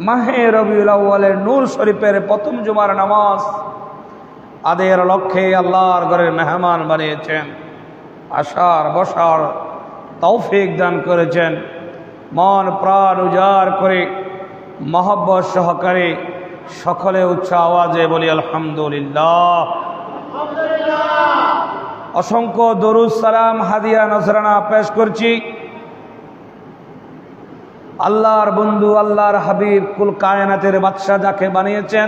মাহে রবিউল আউয়ালের নূর শরীফের প্রথম জুমার নামাজ আদের লক্ষ্যে আল্লাহর ঘরের মেহমান বানিয়েছেন, আসার বসার তৌফিক দান করেছেন। মন প্রাণ উজাড় করে মহব্বত সহকারে সকলে উচ্চ আওয়াজে বলি আলহামদুলিল্লাহ। অসংখ্য দরুদ সালাম হাদিয়া নজরানা পেশ করছি আল্লাহর বন্ধু আল্লাহর হাবিব কুল কায়নাতের বাদশা যাকে বানিয়েছেন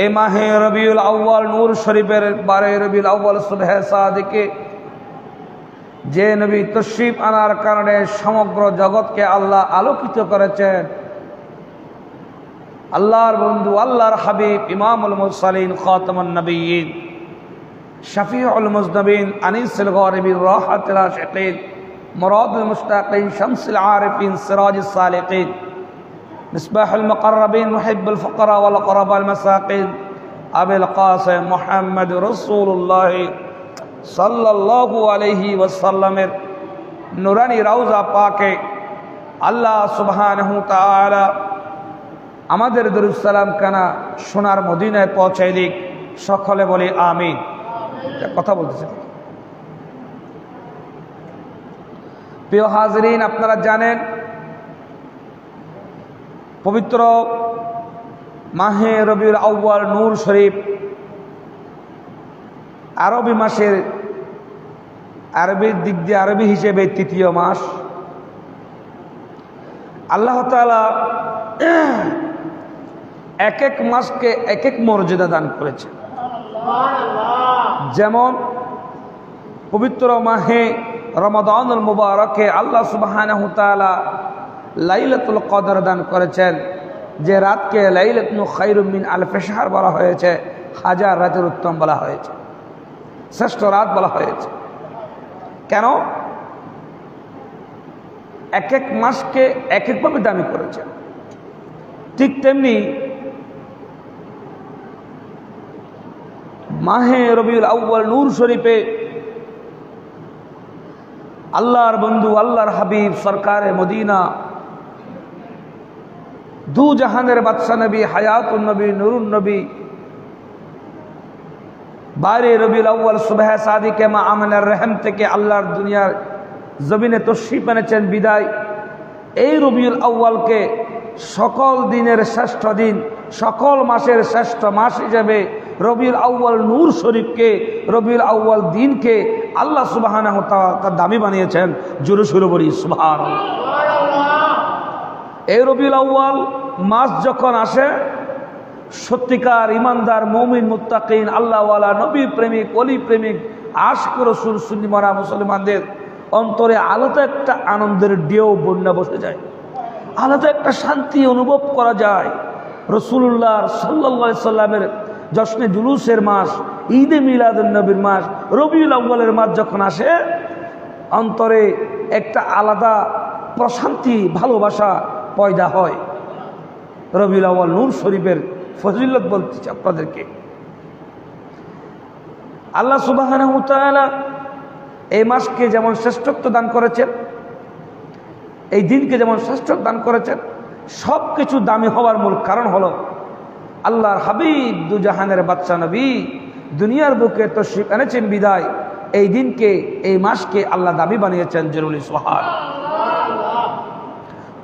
এই মাহে রবিউল আউয়াল নূর শরীফের 12 রবিউল আউয়াল সুবহে সাদিকে যে নবী তশরিফ আনার কারণে সমগ্র জগৎকে আল্লাহ আলোকিত করেছেন, আল্লাহর বন্ধু আল্লাহর হাবিব ইমামুল মুরসালিন খাতামুন নবিয়্যিন শফিউল মুজনবিন আনিসুল গারিবিন রাহাতুল আশিকিন মুরাদুল মুশতাকিন শামসুল আরিফিন সিরাজুস সালিকিন মিসবাহুল মুকাররবিন মুহিব্বুল ফুকারা ওয়াল গরাবাল মাসাকিন আবুল কাসিম মুহাম্মদ রাসূলুল্লাহ সাল্লাল্লাহু আলাইহি ওয়াসাল্লামের নূরানি রওজা পাকে আল্লাহ সুবহানাহু তাআলা আমাদের দরুদ সালাম কানা সোনার মদিনায় পৌঁছায় দিক। সকলে বলি আমিন। কথা বলতেছি। প্রিয় হাজরিন, আপনারা জানেন পবিত্র মাহে রবিউল আউয়াল নূর শরীফ আরবি মাসের আরবির দিক দিয়ে আরবি হিসেবে তৃতীয় মাস। আল্লাহ তাআলা এক এক মাসকে এক এক মর্যাদা দান করেছে। যেমন পবিত্র মাহে রমাদানুল মুবারকে আল্লাহ সুবহানাহু তাআলা লাইলাতুল কদর দান করেছেন, যে রাতকে লাইলাতুন খায়রুম মিন আলফি শাহর বলা হয়েছে, হাজার রাতের উত্তম বলা হয়েছে, শ্রেষ্ঠ রাত বলা হয়েছে। কেন? এক এক মাসকে এক একভাবে দামি করেছেন। ঠিক তেমনি মাহে রবিউল আউয়াল নূর শরীফে আল্লাহর বন্ধু আল্লাহর হাবিব সরকারে মদিনা দু জাহানের বাদশা নবী হায়াতুন নবী নুরুন নবী 12 রবিউল আউয়াল সুবহে সাদিকে মা আমিনার রহম থেকে আল্লাহর দুনিয়ার জমিনে তশরিফ এনেছেন বিদায়। এই রবিউল আউয়ালকে সকল দিনের শ্রেষ্ঠ দিন, সকল মাসের শ্রেষ্ঠ মাস হিসেবে রবিউল আউয়াল নূর শরীফকে, রবিউল আউয়াল দিনকে আল্লাহ সুবহানাহু ওয়া তাআলা দামি বানিয়েছেন। জোরে সুরে বলি সুবহানাল্লাহ। এই রবিউল আউয়াল মাস যখন আসে, সত্যিকার ইমানদার মুমিন মুত্তাকিন আল্লাহওয়ালা নবী প্রেমিক ওলি প্রেমিক আশিক রাসূল সুন্নি মারা মুসলমানদের অন্তরে আলাদা একটা আনন্দের ঢেউ বন্যা বসে যায়, আলাদা একটা শান্তি অনুভব করা যায়। রাসূলুল্লাহ সাল্লাল্লাহু আলাইহি সাল্লামের জশ্নে জুলুসের মাস, ঈদে মিলাদুন নবীর মাস, রবিউল আউয়ালের মাস যখন আসে, অন্তরে একটা আলাদা প্রশান্তি ভালোবাসা পয়দা হয়। রবিউল আউয়াল নূর শরীফের ফজিলত বলতেছি আপনাদেরকে। আল্লাহ সুবহানাহু ওয়া তাআলা এই মাসকে যেমন শ্রেষ্ঠত্ব দান করেছেন, এই দিনকে যেমন শ্রেষ্ঠত্ব দান করেছেন, সব কিছু দামি হওয়ার মূল কারণ হলো আল্লাহর হাবিব দু জাহানের বাদশা নবী দুনিয়ার বুকে তশরিফ এনেছেন বিদায় এই দিনকে, এই মাসকে আল্লাহ দামি বানিয়েছেন। জরুরি সুবহানাল্লাহ।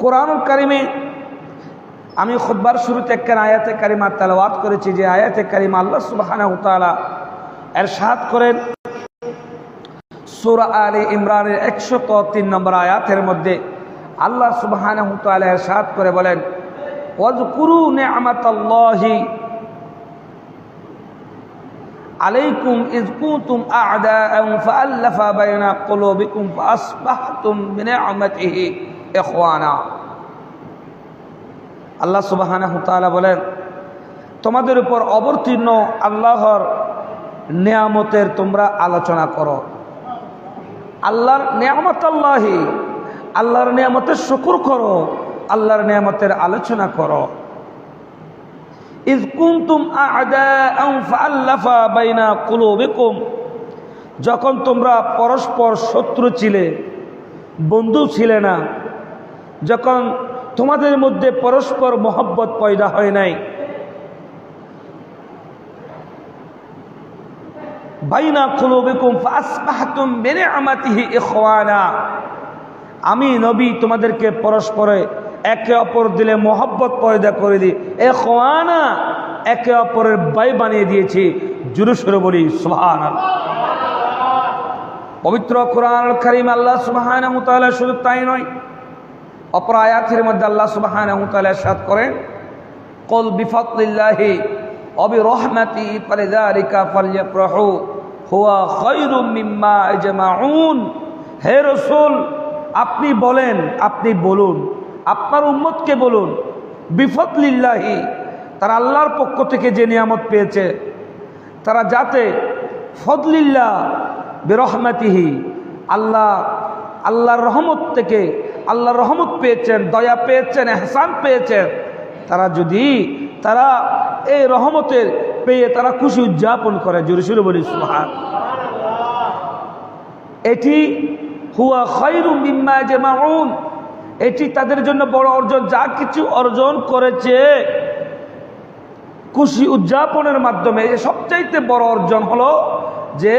কোরআনুল কারিমে আমি খুতবার শুরুতে একটা আয়াতে কারিমা তেলাওয়াত করেছি, যে আয়াতে কারিমা আল্লাহ সুবহানাহু ওয়া তাআলা ইরশাদ করেন সূরা আলে ইমরানের 103 নম্বর আয়াতের মধ্যে আল্লাহ সুবহানাহু ওয়া তাআলা ইরশাদ করে বলেন, ওয়াজকুরু নি'মাতাল্লাহি আলাইকুম ইয কুনতুম আ'দাআন ফাআল্লাফা বাইনা কুলুবিকুম ফাআসবাহতুম বিনি'মাতিহি ইখওয়ানা। আল্লাহ সুবহানাহু ওয়া তাআলা বলেন, তোমাদের উপর অবতীর্ণ আল্লাহর নিয়ামতের তোমরা আলোচনা করো। আল্লাহর নিয়ামত আল্লাহি, আল্লাহর নিয়ামতের শুকর করো, আল্লাহর নিয়ামতের আলোচনা করো। ইয কুনতুম আ'দাআন ফাআল্লাফা বাইনা কুলুবিকুম, যখন তোমরা পরস্পর শত্রু ছিলে, বন্ধু ছিলে না, যখন তোমাদের মধ্যে পরস্পর মহব্বত পয়দা হয় নাই, বাইনা কুলুবিকুম ফাসবাহতুম বিনিআমাতিহি ইখওয়ানা, আমি নবী তোমাদেরকে পরস্পরে একে অপর দিলে মহব্বত পয়দা করে দিই, ইখওয়ানা, একে অপরের ভাই বানিয়ে দিয়েছি। জোরে সোরে বলি সুবহানাল্লাহ। পবিত্র কোরআনুল কারীম আল্লাহ সুবহানাহু ওয়া তাআলা শুধু তাই নয়, অপর আয়াতের মধ্যে আল্লাহ সুবহানাহু ওয়া তাআলা ইরশাদ করেন, কুল বিফাদলিল্লাহি ওয়া বিরহমাতিহি ফালিযালিকা ফালইফরাহু হুয়া খায়রুম মিম্মা ইয়াজমাউন। হে রাসূল, আপনি বলেন, আপনি বলুন, আপনার উম্মতকে বলুন, বিফাদলিল্লাহি, তারা আল্লাহর পক্ষ থেকে যে নিয়ামত পেয়েছে, তারা যাতে ফদলিল্লাহ বিরহমাতিহি, আল্লাহর রহমত থেকে আল্লাহর রহমত পেয়েছেন, দয়া পেয়েছেন, ইহসান পেয়েছেন, তারা এই রহমতের পেয়ে তারা খুশি উদযাপন করে। জোরে সোরে বলি সুবহানাল্লাহ। এটি হুয়া খায়রুম মিম্মা ইয়াজমাউন, এটি তাদের জন্য বড় অর্জন। যা কিছু অর্জন করেছে খুশি উদযাপনের মাধ্যমে, সবচাইতে বড় অর্জন হলো যে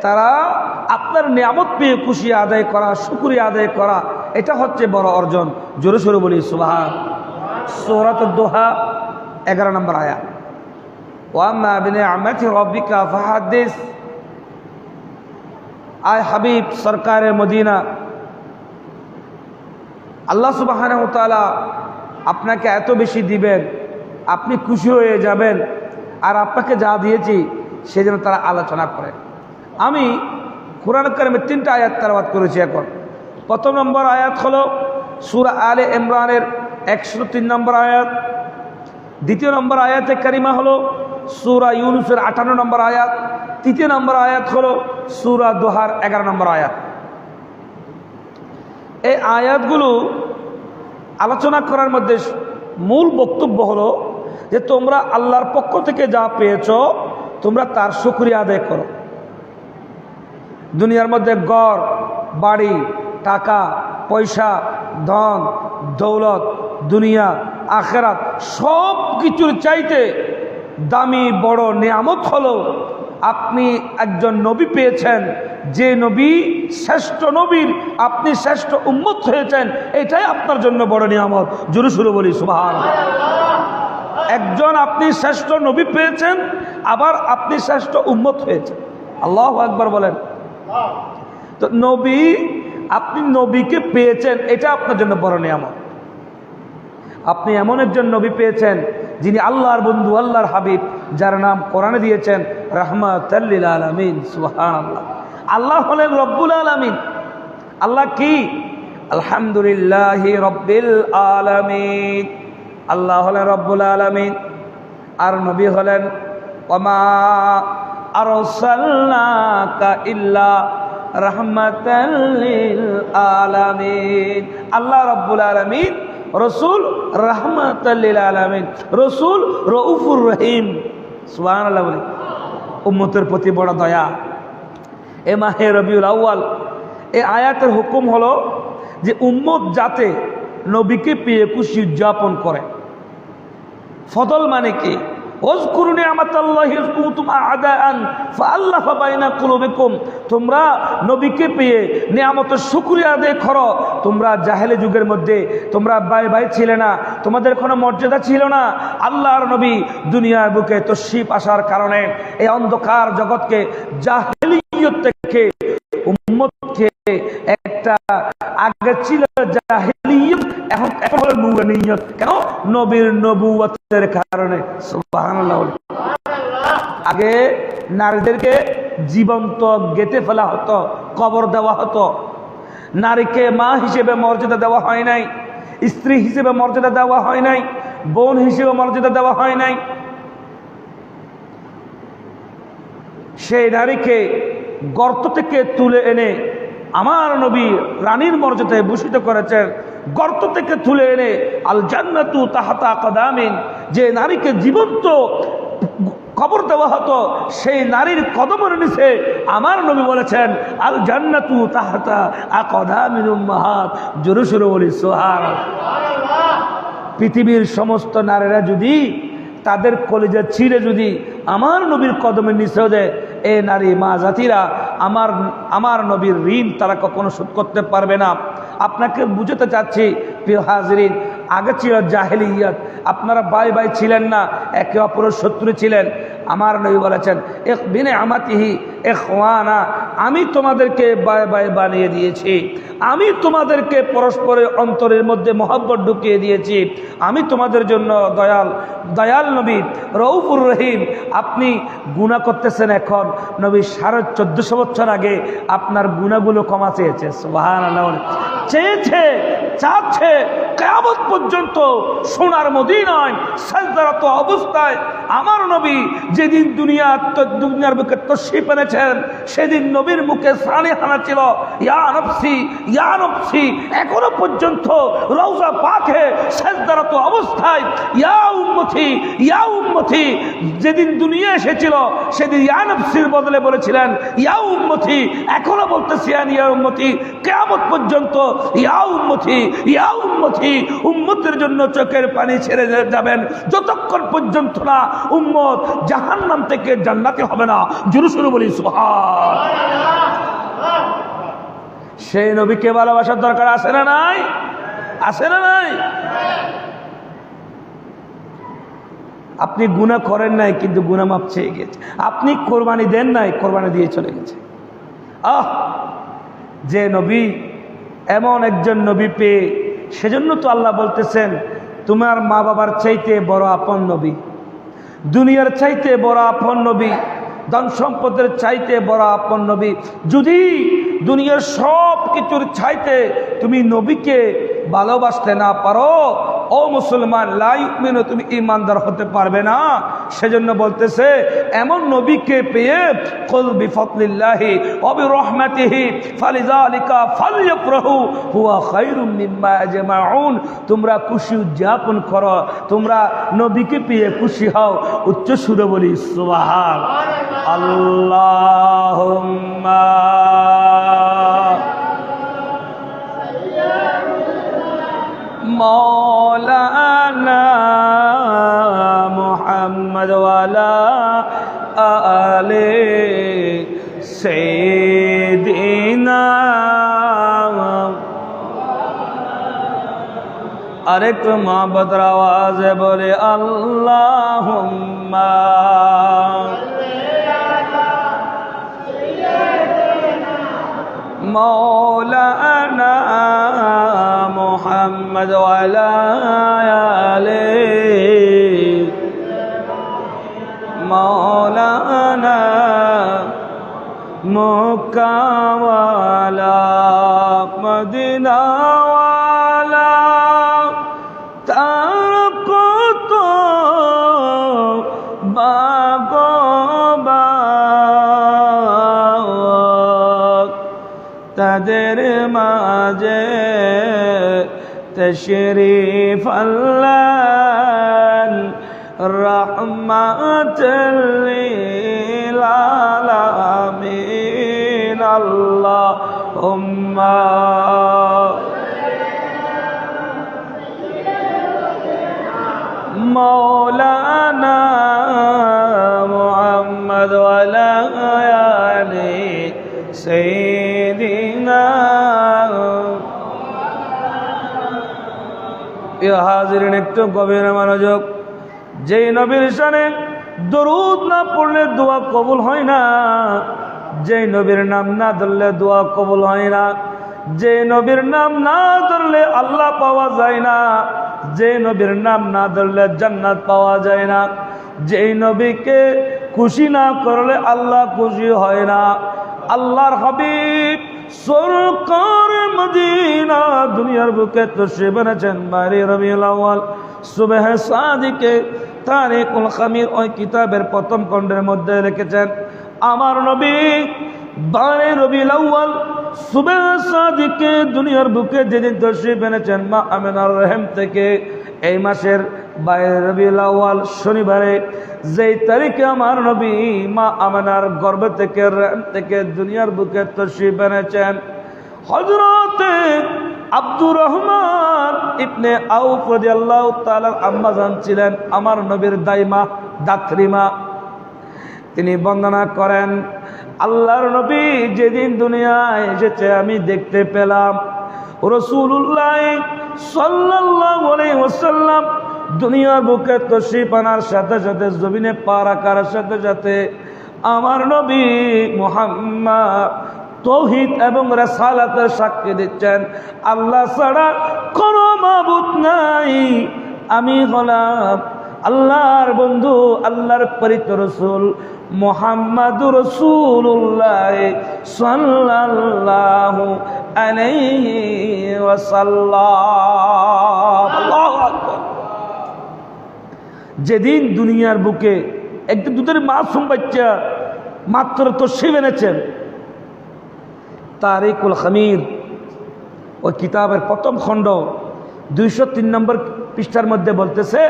তারা আপনার নিয়ামত পেয়ে খুশি আদায় করা, শুকরিয়া আদায় করা, এটা হচ্ছে বড় অর্জন। জোরে সোরে বলি সুবহান। সূরাতুদ দোহা 11 নম্বর আয়াত, ওয়া আম্মা বিনিআমাতি রাব্বিকা ফাহাদ্দিস। আয় হাবিব সরকারে মদিনা, আল্লাহ সুবহানাহু ওয়া তাআলা আপনাকে এত বেশি দিবেন, আপনি খুশি হয়ে যাবেন, আর আপনাকে যা দিয়েছি সেজন্য তারা আলোচনা করে। আমি কোরআন কারীমের 3টা আয়াত তেলাওয়াত করেছি। এখন প্রথম নম্বর আয়াত হলো সূরা আলে ইমরানের 103 নম্বর আয়াত। দ্বিতীয় নম্বর আয়াতে কারিমা হলো সূরা ইউনূসের 58 নম্বর আয়াত। তৃতীয় নম্বর আয়াত হলো সূরা দোহার 11 নম্বর আয়াত। এই আয়াতগুলো আলোচনা করার মধ্যে মূল বক্তব্য হলো যে তোমরা আল্লাহর পক্ষ থেকে যা পেয়েছ তোমরা তার শুকরিয়া আদায় করো। দুনিয়ার মধ্যে ঘর বাড়ি, টাকা পয়সা, ধন দৌলত, দুনিয়া আখেরাত, সব কিছুর চাইতে দামি বড় নিয়ামত হলো আপনি একজন নবী পেয়েছেন, যে নবী শ্রেষ্ঠ নবীর আপনি শ্রেষ্ঠ উম্মত হয়েছেন, এটাই আপনার জন্য বড় নিয়ামত। জোরে সোরে বলি সুবহানাল্লাহ। একজন আপনি শ্রেষ্ঠ নবী পেয়েছেন, আবার আপনি শ্রেষ্ঠ উম্মত হয়েছেন। আল্লাহু আকবার বলেন। তো নবী, আপনি নবীকে পেয়েছেন, এটা আপনার জন্য বড় নিয়ামত। আপনি এমন একজন নবী পেয়েছেন যিনি আল্লাহর বন্ধু, আল্লাহর হাবিব, যার নাম কোরআনে দিয়েছেন রাহমাতাল লিল আলামিন। সুবহানাল্লাহ। আল্লাহ হলেন রব্বুল আলামিন। আল্লাহ কি? আলহামদুলিল্লাহি রব্বিল আলামিন। আল্লাহ হলেন রব্বুল আলামিন, আর নবী হলেন ওয়ামা আরসালনাকা ইল্লা রাহমাতাল লিল আলামিন। আল্লাহ রব্বুল আলামিন, রসুল রাহমাতাল লিল আলামিন, রসুল রউফুর রহিম। সুবহানাল্লাহ বলে। উম্মতের প্রতি বড় দয়া। এ মাহে রবিউল আউয়াল, এই আয়াতের হুকুম হলো যে উম্মত যাতে নবীকে পেয়ে খুশি উদযাপন করে। ফদল মানে কি? ওয়াজকুরু নি'মাতাল্লাহি ইয কুনতুম আ'দাআন ফাআল্লাফা বাইনা কুলুবিকুম। তোমরা নবীকে পেয়ে নিয়ামতের শুকরিয়া আদায় করো। তোমরা জাহেলি যুগের মধ্যে তোমরা ভাই ভাই ছিলে না, তোমাদের কোনো মর্যাদা ছিল না। আল্লাহর নবী দুনিয়ার বুকে তশরিফ আসার কারণে এই অন্ধকার জগৎকে জাহেলিয়ত থেকে উম্মতকে একটা, আগে ছিল জাহেলিয়ত, এখন হলো নূরানিয়ত। কেন? নবীর নবুয়তের কারণে। সুবহানাল্লাহ। আগে নারীদেরকে জীবন্ত গেঁথে ফেলা হতো, কবর দেওয়া হতো। নারীকে মা হিসেবে মর্যাদা দেওয়া হয় নাই, স্ত্রী হিসেবে মর্যাদা দেওয়া হয় নাই, বোন হিসেবে মর্যাদা দেওয়া হয় নাই। সেই নারীকে গর্ত থেকে তুলে এনে আমার নবী রানীর মর্যাদায় ভূষিত করেছেন। গর্ত থেকে তুলে এনে আল জান্নাতু তাহতা আকদামিন, যে নারীকে জীবন্ত কবর দেওয়া হতো, সেই নারীর কদমের নিচে আমার নবী বলেছেন আল জান্নাতু তাহতা আকদামিল উম্মাহাত। জোরে সোরে বলি সুবহানাল্লাহ। পৃথিবীর সমস্ত নারীরা যদি তাদের কলিজা ছিঁড়ে যদি আমার নবীর কদমের নিচে দেয়, এই নারী মা জাতিরা আমার নবীর ঋণ তারা কখনো শোধ করতে পারবে না। আপনাকে বুঝাতে চাচ্ছি প্রিয় হাজরিন, আগে ছিল জাহেলিয়াত, আপনারা ভাই ভাই ছিলেন না, একে অপরের শত্রু ছিলেন। আমার নবী বলেছেন এক বিনে আমাতিহি ইখওয়ানা, আমি তোমাদেরকে ভাই ভাই বানিয়ে দিয়েছি, আমি তোমাদেরকে পরস্পরের অন্তরের মধ্যে মহব্বত ঢুকিয়ে দিয়েছি, আমি তোমাদের জন্য দয়াল নবী রউফুর রহিম। আপনি গুনাহ করতেছেন, এখন নবী 1450 বছর আগে আপনার গুনাহগুলো ক্ষমা চেয়েছে। সুবহানাল্লাহ। চেয়েছে, চাচ্ছে কিয়ামত পর্যন্ত সোনার মদিনায় সাজদারত অবস্থায় আমার নবী যেদিন দুনিয়ার বুকে তশরিফ এনেছেন, সেদিন নবীর মুখে সানিহানা ছিল ইয়া নফসি ইয়া নফসি। এখনো পর্যন্ত রওজা পাকে সাজদারত অবস্থায় ইয়া উম্মতি ইয়া উম্মতি। যেদিন দুনিয়া এসেছিল সেদিন ইয়া নফসির বদলে বলেছিলেন ইয়া উম্মতি, এখনো বলতেছি ইয়া উম্মতি। কিয়ামত পর্যন্ত ইয়া উম্মতি ইয়া উম্মতি, উম্মতের জন্য চোখের পানি ছেড়ে যাবেন যতক্ষণ পর্যন্ত না উম্মত জাহান্নাম থেকে জান্নাতি হবে না। জোরে সোরে বলি সুবহানাল্লাহ। সেই নবীকে ভালোবাসার দরকার আছে না নাই? আছে না নাই? আপনি গুনাহ করেন নাই, কিন্তু গুনাহ মাপ চেয়ে গেছে। আপনি কোরবানি দেন নাই, কোরবানি দিয়ে চলে গেছে। যে নবী, এমন একজন নবী পেয়ে, সেজন্য তো আল্লাহ বলতেছেন তোমার মা বাবার চাইতে বড় আপন নবী, দুনিয়ার চাইতে বড় আপন নবী, ধন সম্পদের চাইতে বড় আপন নবী। যদি দুনিয়ার সব কিছুর চাইতে তুমি নবীকে ভালোবাসতে না পারো, ও মুসলমান, লা ইউমিনু, তুমি ঈমানদার হতে পারবে না। সেজন্য বলতেছে এমন নবীকে পেয়ে কুল বিফাদলিল্লাহি ওয়া বিরহমাতিহি ফালিযালিকা ফালইফরাহু হুয়া খায়রুম মিম্মা ইয়াজমাউন। তোমরা খুশি উদযাপন করো, তোমরা নবীকে পেয়ে খুশি হও। উচ্চ সুরে বলি সুবহানাল্লাহ। আল্লাহুম্মা মৌলানা মুহাম্মদ ওয়ালা আলে সাইয়্যিদিনা। আরেকটু মহব্বতের আওয়াজে বলে আল্লাহুম্মা মৌলানা মুহাম্মদ ওয়ালা আলে মৌলানা মক্কা ওয়ালা মদিনা ওয়ালা তার কত বাগবাগ, তাদের মাঝে তশরিফ আনলেন রাহমাতাল লিল আলামিন। আল্লাহুম্মা মৌলানা মুহাম্মদ ওয়ালা আলি সাইয়্যিদিনা। হাজিরিন, একটু গভীর মনোযোগ। যেই নবীর শানে দরুদ না পড়লে দোয়া কবুল হয় না, যেই নবীর নাম না ধরলে দোয়া কবুল হয় না, যে নবীর নাম না ধরলে আল্লাহ পাওয়া যায় না, যে নবীর নাম না ধরলে জান্নাত পাওয়া যায় না, যেই নবীকে খুশি না করলে আল্লাহ খুশি হয় না। আল্লাহর হাবিব সরকার মদিনা দুনিয়ার বুকে তশরিফ এনেছেন বারে রবিউল আউয়াল সুবহ সাদিকে তারিকুল খামির ওই কিতাবের প্রথম খণ্ডের মধ্যে লিখেছেন আমার নবী বারে রবিউল আউয়াল সুবহ সাদিকে দুনিয়ার বুকে যেদিন তশরিফ এনেছেন মা আমিনার রহিম থেকে, এই মাসের 22 রবিউল আউয়াল শনিবারে যেই তারিখে আমার নবী মা আমেনার গর্ভ থেকে দুনিয়ার বুকে তশরিফ এনেছেন। হযরতে আব্দুর রহমান ইবনে আউফ রাদিয়াল্লাহু তাআলার আম্মা জান ছিলেন আমার নবীর দাইমা দাত্রীমা। তিনি বর্ণনা করেন, আল্লাহর নবী যেদিন দুনিয়ায় এসেছে আমি দেখতে পেলাম রাসূলুল্লাহ সাল্লাল্লাহু আলাইহি ওয়াসাল্লাম দুনিয়ার বুকে তশরিফ আনার সাথে সাথে জমিনে পা রাখার সাথে সাথে আমার নবী মুহাম্মদ তৌহিদ এবং রিসালাতের সাক্ষী দিচ্ছেন, আল্লাহ ছাড়া কোনো মাবুদ নাই, আমি হলাম আল্লাহর বন্ধু, আল্লাহর প্রেরিত রাসূল মুহাম্মাদুর রাসূলুল্লাহ সাল্লাল্লাহু আলাইহি ওয়াসাল্লাম। আল্লাহু আকবার। যেদিন দুনিয়ার বুকে একদিন দুধের মাসুম বাচ্চা মাত্র তশরিফ এনেছেন, তারিকুল খামির ওই কিতাবের প্রথম খণ্ড 203 নম্বর পৃষ্ঠার মধ্যে বলতেছে,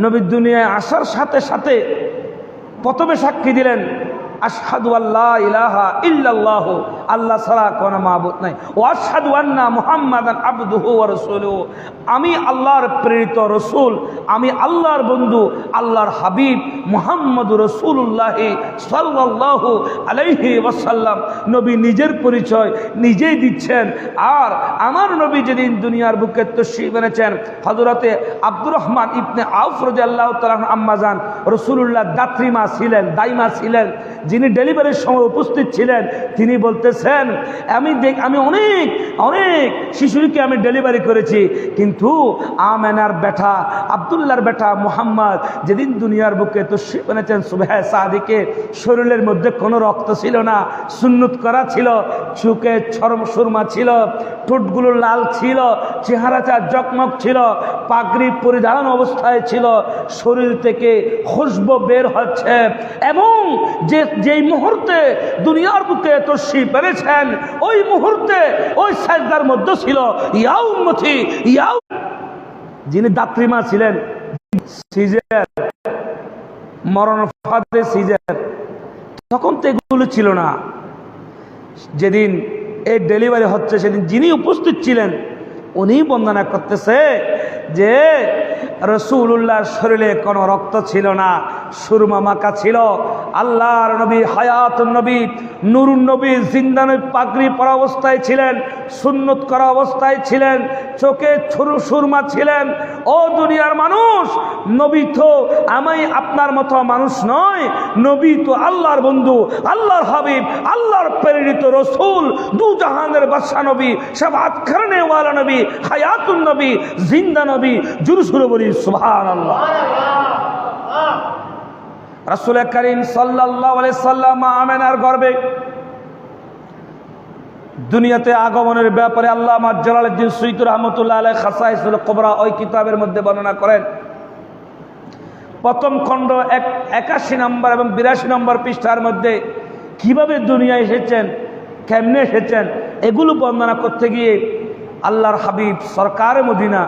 নবী দুনিয়ায় আসার সাথে সাথে প্রথমে সাক্ষী দিলেন আশহাদু আল্লা ইলাহা ইল্লাল্লাহ, আল্লাহ ছাড়া কোনো মাবুদ নাই, ওয়া আশহাদু আন্না মুহাম্মাদান আবদুহু ওয়া রাসূলুহু, আমি আল্লাহর প্রেরিত রসুল, আমি আল্লাহর বন্ধু, আল্লাহর হাবিব মুহাম্মদুর রাসূলুল্লাহ সাল্লাল্লাহু আলাইহি ওয়াসাল্লাম। নবী নিজের পরিচয় নিজেই দিচ্ছেন। আর আমার নবী যেদিন দুনিয়ার বুকে তশরিফ এনেছেন, হযরতে আব্দুর রহমান ইবনে আউফ রাদিয়াল্লাহু তাআলা আম্মা জান রাসূলুল্লাহ দাত্রীমা ছিলেন, দাইমা ছিলেন, যিনি ডেলিভারির সময় উপস্থিত ছিলেন, তিনি বলতেছেন আমি অনেক অনেক শিশুকে আমি ডেলিভারি করেছি, কিন্তু আমেনার বেটা আব্দুল্লাহর বেটা মুহাম্মদ যেদিন দুনিয়ার বুকে তশরিফ এনেছেন সুবহে সাদিকে, শরীরের মধ্যে কোনো রক্ত ছিল না, সুন্নত করা ছিল, চোখে সুরমা ছিল, ঠোঁটগুলো লাল ছিল, চেহারাটা জকমক ছিল, পাগড়ি পরিধান অবস্থায় ছিল, শরীর থেকে খুশবু বের হচ্ছে, এবং যেই মুহূর্তে দুনিয়ার বুকে তশরিফ এনেছেন ওই মুহূর্তে ওই সাজদার মধ্যে ছিল ইয়া উম্মতি ইয়া, যিনি দাত্রীমা ছিলেন, সিজার মরণ ফাঁদে সিজার, তখন তো এগুলো ছিল না। যেদিন এই ডেলিভারি হচ্ছে সেদিন যিনি উপস্থিত ছিলেন উনি বর্ণনা করতেছে যে রাসূলুল্লাহর শরীরে কোনো রক্ত ছিল না, সুরমা মাখা ছিল। আল্লাহর নবী হায়াতুন নবী নূরুন নবী জিন্দা নবী পাগড়ি পরা অবস্থায় ছিলেন, সুন্নত করা অবস্থায় ছিলেন, চোখে সুরমা ছিলেন। ও দুনিয়ার মানুষ, নবী তো আমি আপনার মতো মানুষ নয়, নবী তো আল্লাহর বন্ধু, আল্লাহর হাবিব, আল্লাহর প্রেরিত রসুল, দু জাহানের বাদশা নবী, শাফাত করনে ওয়ালা নবী, হায়াতুন নবী, জিন্দা নবী। জোরে সুরে বলি সুবহানাল্লাহ। রাসূল করিম সাল্লাল্লাহু আলাইহি সাল্লাম আমেনার গর্ভে দুনিয়াতে আগমনের ব্যাপারে আল্লামা জালালউদ্দিন সুয়ুতী রাহমাতুল্লাহ আলাইহি খাসাইসুল কুবরা ওই কিতাবের মধ্যে বর্ণনা করেন। প্রথম খণ্ড 81 নম্বর এবং 82 নম্বর পৃষ্ঠার মধ্যে কিভাবে দুনিয়ায় এসেছেন, কেমনে এসেছেন, এগুলো বর্ণনা করতে গিয়ে আল্লাহর হাবিব সরকার মদিনা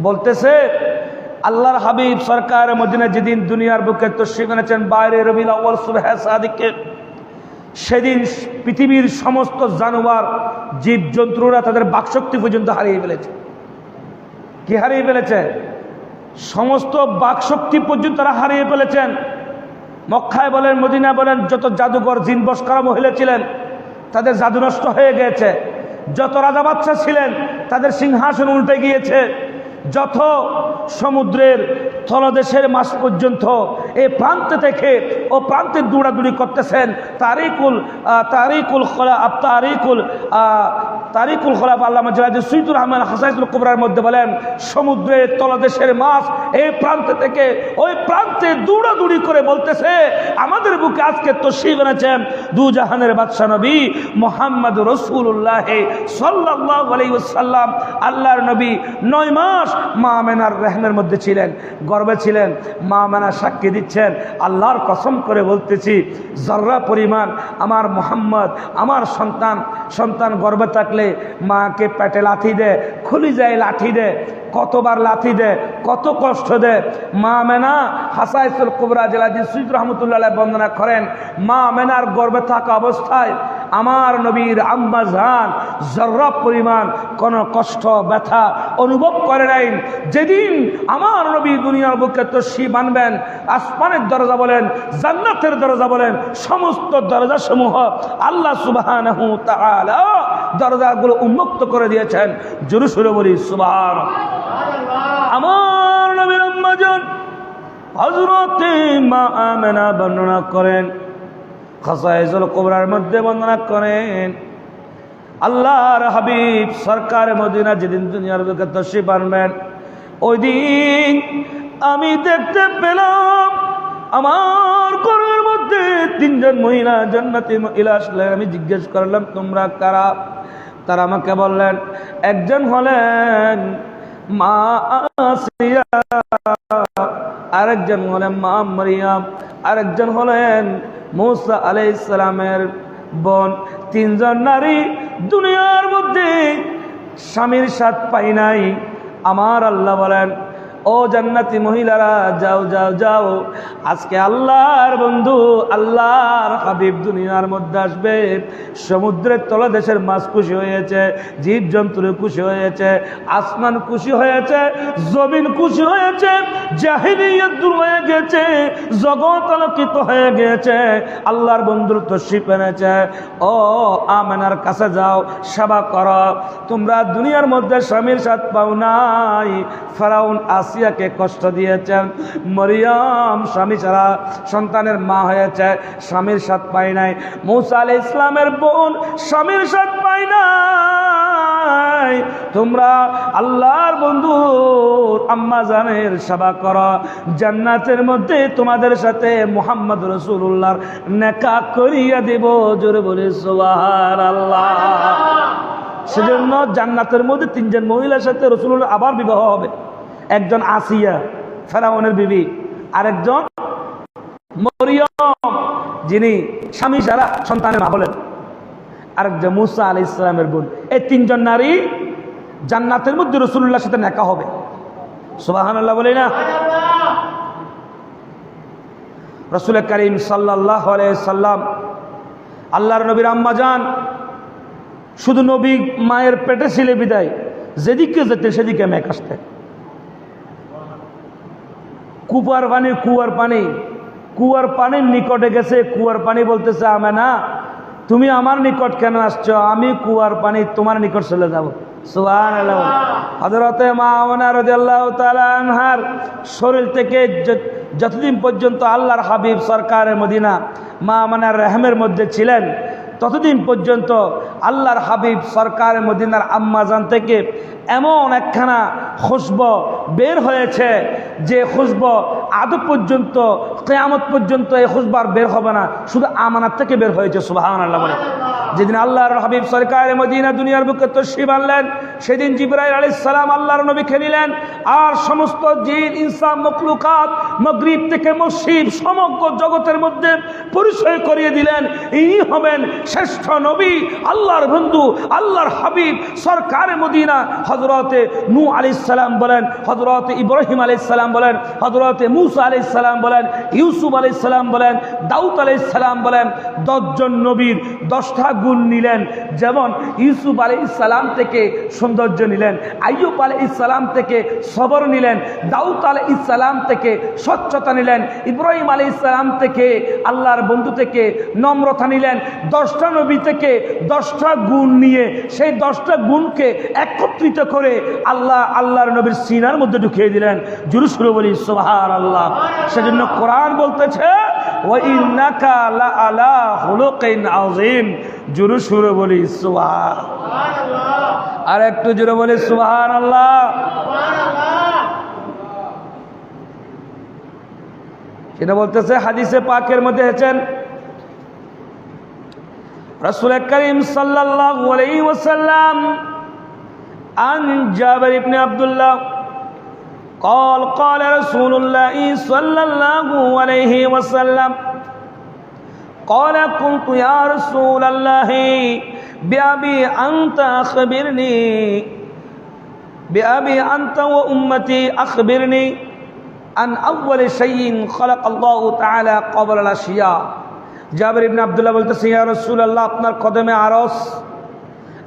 বলতেছে, আল্লাহর হাবিব সরকার মদিনা যেদিন দুনিয়ার বুকে তশরিফ এনেছেন 22 রবিউল আউয়াল সুবহে সাদিকে, সেদিন পৃথিবীর সমস্ত জানোয়ার জীবজন্তুরা তাদের বাকশক্তি পর্যন্ত হারিয়ে ফেলেছে। কি হারিয়ে ফেলেছে? সমস্ত বাকশক্তি পর্যন্ত তারা হারিয়ে ফেলেছেন। মক্কায় বলেন, মদিনা বলেন, যত জাদুঘর জিন বশ করা মহিলা ছিলেন তাদের জাদু নষ্ট হয়ে গিয়েছে, যত রাজা বাদশা ছিলেন তাদের সিংহাসন উল্টে গিয়েছে, যত সমুদ্রের তলদেশের মাছ পর্যন্ত এই প্রান্ত থেকে ও প্রান্তের দৌড়াদৌড়ি করতেছেন। তারিকুল খলাফ আল্লামা জালালউদ্দিন সুয়ুতী রহমান খাসাইসুল কুবরার মধ্যে বলেন, সমুদ্রের তলদেশের মাছ এই প্রান্ত থেকে ওই প্রান্তে দৌড়াদৌড়ি করে বলতেছে, আমাদের বুকে আজকে তশরিফ এনেছেন দু জাহানের বাদশা নবী মুহাম্মদ রাসূলুল্লাহ সাল্লাল্লাহু আলাইহি ওয়াসাল্লাম। আল্লাহর নবী 9 মাস মা আমেনার রেহমের মধ্যে ছিলেন, গর্ভে ছিলেন। মা আমেনা সাক্ষী দিচ্ছেন, আল্লাহর কসম করে বলতেছি, জর্রা পরিমাণ আমার মুহাম্মদ, আমার সন্তান গর্ভে থাকলে মাকে পেটে লাথি দেয়, কলিজায় লাথি দেয়, কতবার লাথি দেয়, কত কষ্ট দেয়। মা আমেনা হাসাইসুল কুবরা জেলাদি সুইদ রহমতুল্লাহ বর্ণনা করেন, মা আমেনার গর্ভে থাকা অবস্থায় আমার নবীর আম্মা জান জর্রা পরিমাণ কোনো কষ্ট ব্যথা অনুভব করে নাই। যেদিন আমার নবী দুনিয়ার বুকে তশরী বানবেন, আসমানের দরজা বলেন, জান্নাতের দরজা বলেন, সমস্ত দরজা সমূহ আল্লাহ সুবহানাহু ওয়া তাআলা দরজাগুলো উন্মুক্ত করে দিয়েছেন। জোরে সুরে বলি সুবহানাল্লাহ। আমার নবীর আম্মা জান হযরত মা আমেনা বর্ণনা করেন, খাসায়েসুল কুবরার মধ্যে বর্ণনা করেন, আল্লাহর হাবিব সরকার মদিনা যেদিন দুনিয়ার বুকে তশরীফ আনবেন, ওই দিন আমি দেখতে পেলাম আমার ঘরের মধ্যে তিনজন মহিলা, জান্নাতি মহিলা আসলেন। আমি জিজ্ঞেস করলাম তোমরা কারা? তারা আমাকে বললেন একজন হলেন মা আসিয়া, আরেকজন হলেন মা মারিয়াম, আরেকজন হলেন মূসা আলাইহিস সালামের বোন। তিনজন নারী দুনিয়ার মধ্যে স্বামীর সাথ পাই নাই। আমার আল্লাহ বলেন, ও জান্নাতি মহিলারা যাও যাও যাও, আজকে আল্লাহর বন্ধু আল্লাহর হাবিব দুনিয়ার মধ্যে আসবে। সমুদ্রের তলদেশের মাছ খুশি হয়েছে, জীব জন্তুরে খুশি হয়েছে, আসমান খুশি হয়েছে, জমিন খুশি হয়েছে, জাহিলিয়াত দূর হয়ে গেছে, জগৎ আলোকিত হয়ে গেছে, আল্লাহর বন্ধুর তশরীফ এনেছে। ও আমেনার কাছে যাও, সেবা করো। তোমরা দুনিয়ার মধ্যে স্বামীর সাথ পাও নাই। ফেরাউন আসিয়াকে কষ্ট দিয়েছেন, মরিয়ম স্বামী ছাড়া সন্তানের মা হয়েছে, স্বামীর সাথ পাই নাই। মূসা আলাইহিস ইসলামের বোন স্বামীর সাথ পাই নাই। তোমরা আল্লাহর বন্ধু আম্মা জানের সেবা করো, জান্নাতের মধ্যে তোমাদের সাথে মুহাম্মদ রাসূলুল্লাহর নেকাহ করিয়া দেব। জোরে বলে সুবহানাল্লাহ। সেজন্য জান্নাতের মধ্যে তিনজন মহিলার সাথে রাসূলুল্লাহ আবার বিবাহ হবে। একজন আসিয়া ফেরাউনের বিবি, আরেকজন মরিয়ম যিনি স্বামী ছাড়া সন্তানের মা হলেন, আরেকজন মূসা আলাইহিস সালামের বোন। এই তিনজন নারী জান্নাতের মধ্যে রাসূলুল্লাহর সাথে নেকাহ হবে। সুবহানাল্লাহ বলি না? রাসূল করিম সাল্লাল্লাহু আলাইহি সাল্লাম আল্লাহর নবীর আম্মা জান শুধু নবী মায়ের পেটে ছিলে বিদায় যেদিকে যেতে সেদিকে মেঘ আসতে। কুয়ার পানি, কুয়ার পানি, কুয়ার পানির নিকটে গেছে। কুয়ার পানি বলতেছে আমেনা তুমি আমার নিকট কেন আসছো? আমি কুয়ার পানি তোমার নিকট চলে যাব। সুবহানাল্লাহ। হযরতে মা আমেনা রাদিয়াল্লাহু তাআলা আনহার শরীর থেকে যতদিন পর্যন্ত আল্লাহর হাবিব সরকারে মদিনা মা আমেনার রহমের মধ্যে ছিলেন, ততদিন পর্যন্ত আল্লাহর হাবিব সরকারে মদিনার আম্মা জান থেকে এমন একখানা খুশবু বের হয়েছে যে খুশবু আদৌ পর্যন্ত কিয়ামত পর্যন্ত এই খুশবু আর বের হবে না, শুধু আমানাত থেকে বের হয়েছে। সুবহানাল্লাহ বলে। যেদিন আল্লাহর হাবিব সরকারে মদিনা দুনিয়ার বুকে তশরীফ আনলেন, সেদিন জিবরাইল আলাইহিস সালাম আল্লাহর নবীকে নিলেন, আর সমস্ত জিন ইনসান মখলুকাত মাগরিব থেকে মশরিক সমগ্র জগতের মধ্যে পরিচয় করিয়ে দিলেন ইনি হবেন শ্রেষ্ঠ নবী, আল্লাহর বন্ধু, আল্লাহর হাবিব সরকারে মদিনা। হযরতে নূহ আলাইহিস সালাম বলেন, হযরতে ইব্রাহিম আলাইহিস সালাম বলেন, হযরতে মূসা আলাইহিস সালাম বলেন, ইউসুফ আলাইহিস সালাম বলেন, দাউদ আলাইহিস সালাম বলেন। 10 জন নবীর 10টা গুণ নিলেন। যেমন ইউসুফ আলাইহিস সালাম থেকে সৌন্দর্য নিলেন, আইয়ুব আলাইহিস সালাম থেকে সবর নিলেন, দাউদ আলাইহিস সালাম থেকে স্বচ্ছতা নিলেন, ইব্রাহিম আলাইহিস সালাম থেকে আল্লাহর বন্ধু থেকে নম্রতা নিলেন। 10টা নবী থেকে 10টা গুণ নিয়ে সেই 10টা গুণকে একত্রিত করে আল্লাহর নবীর সিনার মধ্যে ঢুকিয়ে দিলেন। জোরে সুরে বলি সুবহানাল্লাহ। সেজন্য কোরআন বলতেছে ওয়া ইন্নাকা লাআলা খুলুকিন আযীম। জোরে সুরে বলি সুবহানাল্লাহ। আর একটু জোরে বলি সুবহানাল্লাহ। সেটা বলতেছে হাদিসে পাকের মধ্যে আছেন রাসূল করিম সাল্লাল্লাহু আলাইহি ওয়াসাল্লাম عن جابر بن عبد الله قال قال رسول الله صلى الله عليه وسلم قال قلت يا رسول الله বিআবি আনতা আখবিরনি বিআবি আনতা ওয়া উম্মতি আখবিরনি আন আউয়াল শাইইন খালাকাল্লাহু তাআলা ক্বাবলা আল-আশিয়া। জাবির ইবনে আব্দুল্লাহ বলতেছেন, ইয়া রাসূলুল্লাহ, আপনার কদমে আরশ,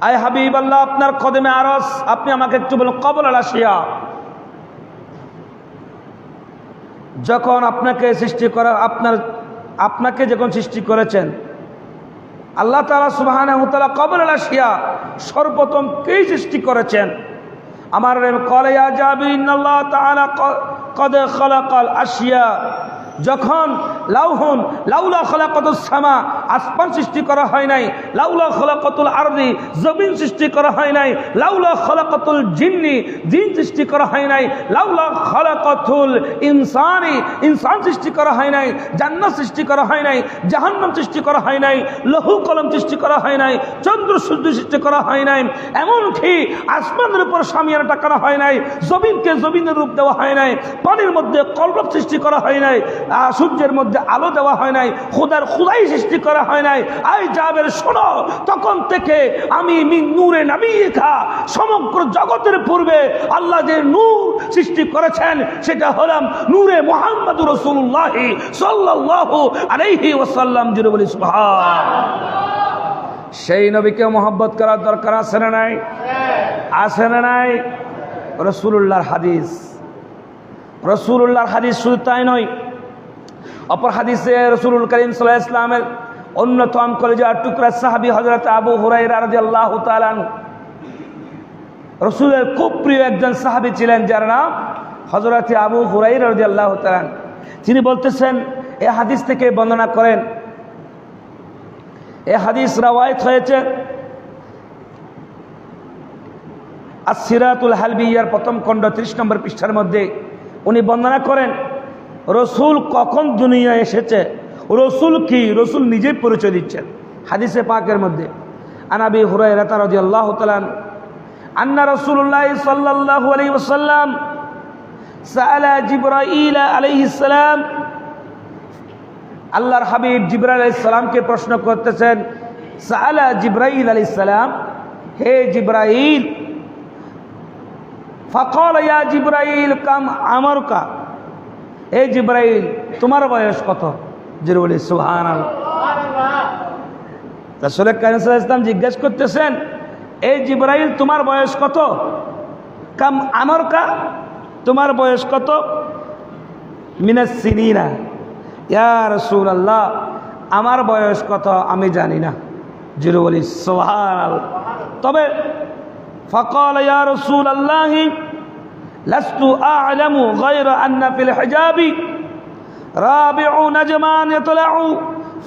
আয় হাবিব আল্লাহ, আপনার কদমে আরশ, আপনি আমাকে একটু বলুন ক্বাবলা আল-আশিয়া। যখন আপনাকে সৃষ্টি করা আপনাকে যখন সৃষ্টি করেছেন আল্লাহ তাআলা সুবহানাহু ওয়া তাআলা ক্বাবলা আল-আশিয়া, সর্বপ্রথম কে সৃষ্টি করেছেন? আমার ক্বালা ইয়া জাবির ইন্নাল্লাহ তাআলা কদ খালাকাল আশিয়া। যখন লাউলা খালাকাতুস সামা, আসমান সৃষ্টি করা হয় নাই, লাউলা খালাকাতুল আরদি, জমিন সৃষ্টি করা হয় নাই, লাউলা খালাকাতুল জিন্নি, জিন সৃষ্টি করা হয় নাই, লাউলা খালাকাতুল ইনসানি, ইনসান সৃষ্টি করা হয় নাই, জান্নাত সৃষ্টি করা হয় নাই, জাহান্নাম সৃষ্টি করা হয় নাই, লৌহ কলম সৃষ্টি করা হয় নাই, চন্দ্র সূর্য সৃষ্টি করা হয় নাই, এমনকি আসমানের উপর শামিয়ানা টাকানো হয় নাই, জমিনকে জমিনের রূপ দেওয়া হয় নাই, পানির মধ্যে কলরব সৃষ্টি করা হয় নাই, সূর্যের মধ্যে আলো দেওয়া হয় নাই, খুদাই সৃষ্টি করা হয় নাই। আই জাবের শোনো, তখন থেকে আমি মিন নূরে নবীকা, সমগ্র জগতের পূর্বে আল্লাহ যে নূর সৃষ্টি করেছেন সেটা হলাম নূরে মুহাম্মদুর রাসূলুল্লাহ সাল্লাল্লাহু আলাইহি ওয়াসাল্লাম। জুড়ে বলি সুবহান। সেই নবীকে মহব্বত করার দরকার আছে না নাই? আছে না নাই? রাসূলুল্লাহর হাদিস, রাসূলুল্লাহর হাদিস শুধু তাই নয়, অপর হাদিসে রাসূলুল কারীম সাল্লাল্লাহু আলাইহি ওয়াসাল্লামের অন্যতম কলেজার টুকরা সাহাবী হযরত আবু হুরায়রা রাদিয়াল্লাহু তাআলা আনহু, রাসূলের খুব প্রিয় একজন সাহাবী ছিলেন যার নাম হযরত আবু হুরায়রা রাদিয়াল্লাহু তাআলা। তিনি বলতেছেন, এই হাদিস থেকে বর্ণনা করেন, এই হাদিস রওয়ায়াত হয়েছে আস-সিরাতুল হালবিয়ার প্রথম খণ্ড 30 নম্বর পৃষ্ঠার মধ্যে। উনি বর্ণনা করেন রসুল কখন দুনিয়ায় এসেছে, রসুল কি, রসুল নিজেই পরিচয় দিচ্ছেন হাদিসে পাকের মধ্যে। আন আবি হুরায়রা রাদিয়াল্লাহু তাআলা আন্না রাসূলুল্লাহ সাল্লাল্লাহু আলাইহি ওয়াসাল্লাম সাআলা জিবরাইল আলাইহিস সালাম, আল্লাহর হাবিব জিবরাইল আলাইহিস সালামকে প্রশ্ন করতেছেন, সাআলা জিবরাইল আলাইহিস সালাম, হে জিবরাইল, ফাকালা ইয়া জিবরাইল কাম আমারকা, এই জিবরাইল তোমার বয়স কত? জোরে বলি সুবহানাল্লাহ। রাসূল কারীম সাল্লাল্লাহু আলাইহি ওয়াসাল্লাম জিজ্ঞেস করতেছেন, এই জিবরাইল তোমার বয়স কত? কাম আমারকা, তোমার বয়স কত? মিনাস সিনিনা, ইয়া রাসূলুল্লাহ, আমার বয়স কত আমি জানি না। জোরে বলি সুবহানাল্লাহ। তবে ফাকালা ইয়া রাসূলুল্লাহ لست أعلم غير أن في الحجاب رابع نجمان يطلع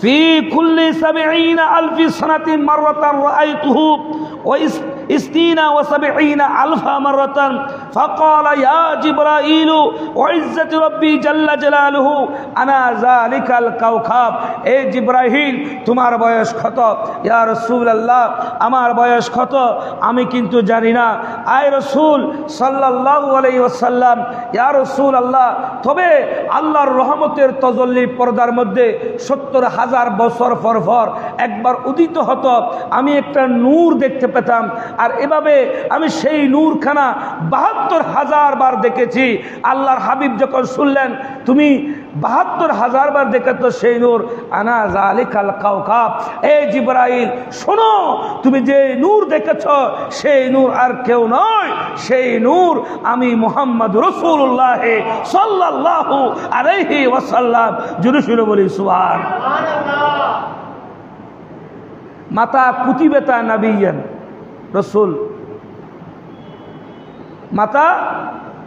في كل 70,000 سنة مرة رأيته و72 ألف مرة. فقال يا جبرائيل وعزة ربي جل جلاله أنا ذلك الكوكب. اے জিবরাইল তোমার বয়স কত? ইয়া রাসূলুল্লাহ আমার বয়স কত আমি কিন্তু জানি না। আয় রাসূল সাল্লাল্লাহু আলাইহি ওয়াসাল্লাম, ইয়া রাসূলুল্লাহ, তবে আল্লাহর রহমতের তজল্লি পর্দার মধ্যে 70,000 বছর পর পর একবার উদিত হতো, আমি একটা নূর দেখতে পেতাম, আর এভাবে আমি সেই নূরখানা 72,000 বার দেখেছি। আল্লাহর হাবিব যখন শুনলেন তুমি 72,000 বার দেখেছো সেই নূর, আনা যালিকাল কাওকাব, এই জিবরাইল শোনো, তুমি যে নূর দেখেছো সেই নূর আর কেউ নয়, সেই নূর আমি মুহাম্মদ রাসূলুল্লাহ সাল্লাল্লাহু আলাইহি ওয়াসাল্লাম। জোরে সুরে বলি সুবহানাল্লাহ। মাতা কুতিবাতা নবিয়ান, রসুল মাতা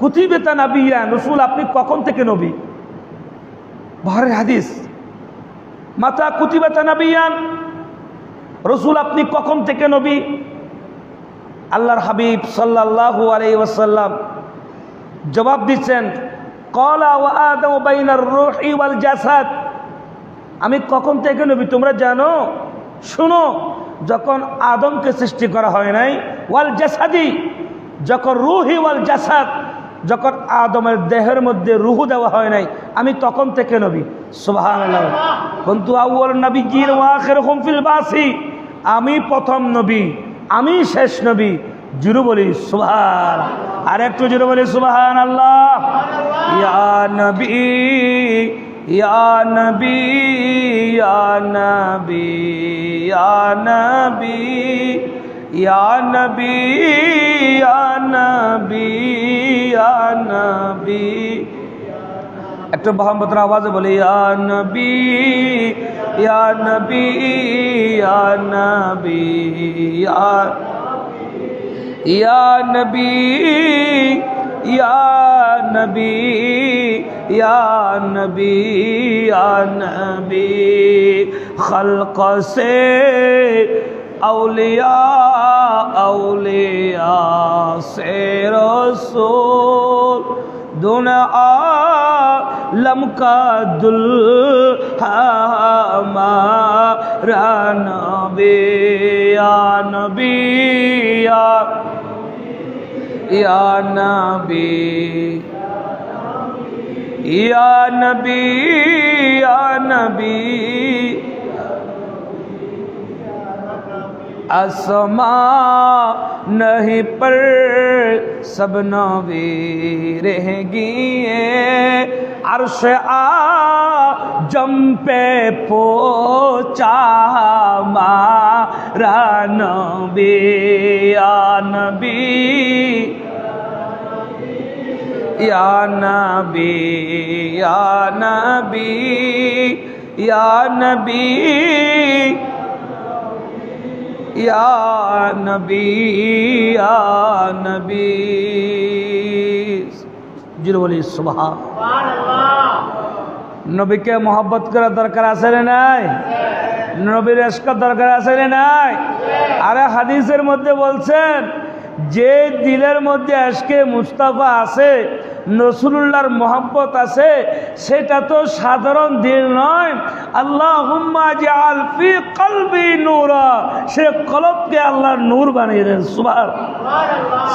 কুতিবাতা নবিয়ান, রসুল আপনি কখন থেকে নবী? বুখারীর হাদিস, মাতা কুতিবাতা নবিয়ান, রসুল আপনি কখন থেকে নবী? আল্লাহর হাবিব সাল্লাল্লাহু আলাইহি ওয়াসাল্লাম জবাব দিচ্ছেন, ক্বালা ওয়া আদামু বাইনার রূহি ওয়াল জাসাদ, আমি কখন থেকে নবী তোমরা জানো? শুনো, যখন আদমকে সৃষ্টি করা হয় নাই, ওয়াল জাসাদি, যখন রুহি ওয়াল জাসাদ, যখন আদমের দেহের মধ্যে রুহু দেওয়া হয় নাই, আমি তখন থেকে নবী। সুবহানাল্লাহ। কুনতু আউয়াল নাবিয়্যিন ওয়া আখিরুহুম ফিল বাসি, আমি প্রথম নবী, আমি শেষ নবী। জুরু বলি সুবহান, আর একটু জুরু বলি সুবহানাল্লাহ। ইয়া নবী ইয়া নবী ইয়া নবী ইয়া নবী ইয়া নবী ইয়া নবী ইয়া নবী। একটু মোহাম্মদের আওয়াজে বলি ইয়া নবী ইয়া নবী ইয়া নবী ইয়া নবী ইয়া নবী ইয়া নবী ইয়া নবী। খলক সে औलिया औलिया से रसूल दुनिया आलम का दुल्हा हमारा नबी या नबी या नबी या नबी या नबी। आसमां नहीं पर सब नबी रहेगी, अर्श आजम पे पहुंचा हमारा नबी या नबी या नबी या नबी या नबी या नबी या नबी। जिर बोली सुभान नबी के मोहब्बत करा दरकार আছে না নাই? নবীর ইশক দরকার আছে না নাই? আরে হাদিসের মধ্যে বলছেন যে দিলের মধ্যে ইশকে মুস্তাফা আছে, রাসূলুল্লাহর মোহব্বত আছে, সেটা তো সাধারণ দিল নয়। আল্লাহুম্মা জাআল ফি কলবি নূরা, সে কলবকে আল্লাহর নূর বানিয়ে দেন। সুবহানাল্লাহ।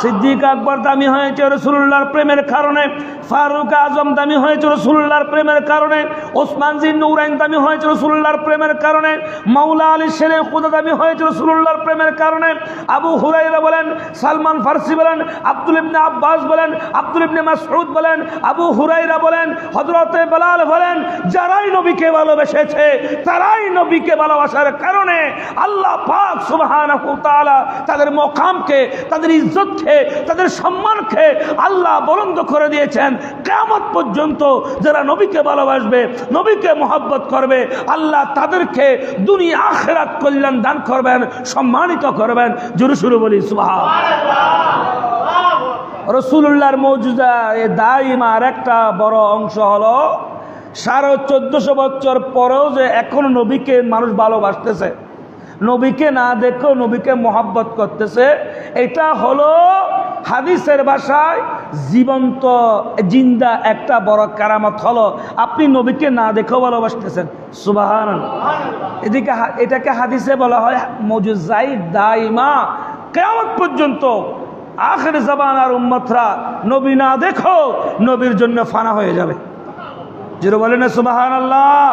সিদ্দিক আকবর দামি হয়েছে রাসূলুল্লাহর প্রেমের কারণে, ফারুক আজম দামি হয়েছে রাসূলুল্লাহর প্রেমের কারণে, ওসমান জিন্নুরাইন দামি হয়েছে রাসূলুল্লাহর প্রেমের কারণে, মাওলা আলী শেরে খুদা দামি হয়েছে রাসূলুল্লাহর প্রেমের কারণে। আবু হুরায়রা বলেন, সালমান ফারসি বলেন, আব্দুল ইবনে আব্বাস বলেন, আব্দুল ইবনে মাসউদ বলেন, আবু হুরায়রা বলেন, হযরতে বেলাল বলেন, যারাই নবীকে ভালোবেসেছে তারাই নবীকে ভালোবাসার কারণে আল্লাহ পাক সুবহানাহু ওয়া তাআলা তাদের মকামকে, তাদের ইজ্জতকে, তাদের সম্মানকে আল্লাহ বুলন্দ করে দিয়েছেন। কিয়ামত পর্যন্ত যারা নবীকে ভালোবাসবে, নবীকে মহব্বত করবে, আল্লাহ তাদেরকে দুনিয়া আখিরাত কল্যাণ দান করবেন, সম্মানিত করবেন। জোরে সুরে বলি সুবহানাল্লাহ। রাসূলুল্লাহর মুজিজা এ দাইমার একটা বড় অংশ হলো 1450 বছর পরেও যে এখন নবীকে মানুষ ভালোবাসতেছে, নবীকে না দেখেও নবীকে মহব্বত করতেছে, এটা হলো হাদিসের ভাষায় জীবন্ত জিন্দা একটা বড় কারামত। হলো আপনি নবীকে না দেখেও ভালোবাসতেছেন। সুবহানাল্লাহ। এটাকে হাদিসে বলা হয় মুজিজাই দাইমা। কিয়ামত পর্যন্ত আখির জামানার উম্মতরা নবী না দেখো নবীর জন্য ফানা হয়ে যাবে। যেটা বলেন সুবহানাল্লাহ।